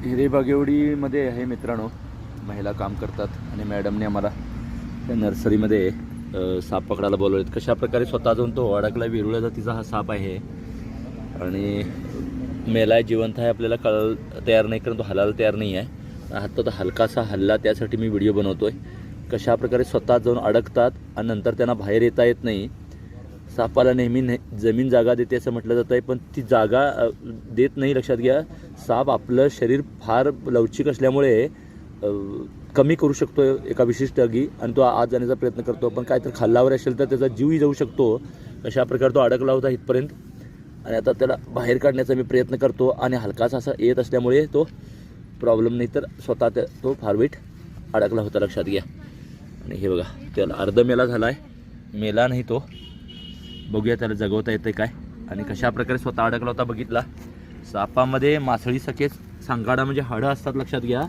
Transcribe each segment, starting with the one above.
हिरेबागेवाडीमध्ये आहे मित्रांनो, महिला काम करतात आणि मॅडमने आम्हाला त्या नर्सरीमध्ये साप पकडायला बोलवलेत. कशा प्रकारे स्वतः जाऊन तो अडकला. वेरुळ्या जातीचा हा साप आहे आणि मेलाय जिवंत आहे आपल्याला कळ तयार नाही, कारण तो हलायला तयार नाही आहे. आता तो हलकासा हल्ला, त्यासाठी मी व्हिडिओ बनवतोय. कशा प्रकारे स्वतः जाऊन अडकतात आणि नंतर त्यांना बाहेर येता येत नाही. सापाला नेहमी जमीन जागा देते असं म्हटलं जातं आहे, पण ती जागा देत नाही. लक्षात घ्या, साप आपलं शरीर फार लवचिक असल्यामुळे कमी करू शकतो एका विशिष्ट जागी आणि तो आत जाण्याचा प्रयत्न करतो. पण काहीतरी खाल्ल्यावर असेल तर त्याचा जीवही जाऊ शकतो. अशा प्रकारे तो अडकला होता इथपर्यंत आणि आता त्याला बाहेर काढण्याचा मी प्रयत्न करतो आणि हलकासा असा येत असल्यामुळे तो प्रॉब्लेम नाही, तर स्वतः तो फार वेट अडकला होता. लक्षात घ्या. आणि हे बघा, त्याला अर्ध मेला झाला आहे, मेला नाही तो. बघूया त्याला जगवता येतं काय आणि कशा प्रकारे स्वतः अडकला होता बघितला. सापामध्ये मासळी सखेच सांगाडा म्हणजे हाडं असतात. लक्षात घ्या,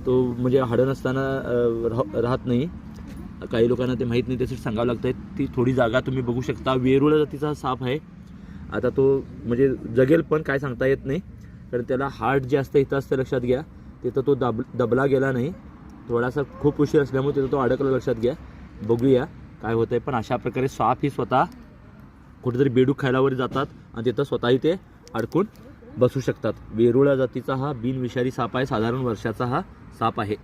तो म्हणजे हाडं नसताना राहत नाही. काही लोकांना ते माहीत नाही, त्यासाठी सांगावं लागतं आहे. ती थोडी जागा तुम्ही बघू शकता. वेरुळ जातीचा साप आहे. आता तो म्हणजे जगेल पण काय सांगता येत नाही, कारण त्याला हार्ट जे असतं इथं असतं. लक्षात घ्या, तिथं तो दबला गेला नाही. थोडासा खूप उशीर असल्यामुळे तिथं तो अडकला. लक्षात घ्या, बघूया काय होतं आहे. पण अशा प्रकारे साप ही स्वतः कुठेतरी बेडूक खायला वगैरे जातात आणि तिथं स्वतःही ते अडकून बसू शकतात. वेरुळा जातीचा हा बिनविषारी साप आहे. साधारण वर्षाचा हा साप आहे.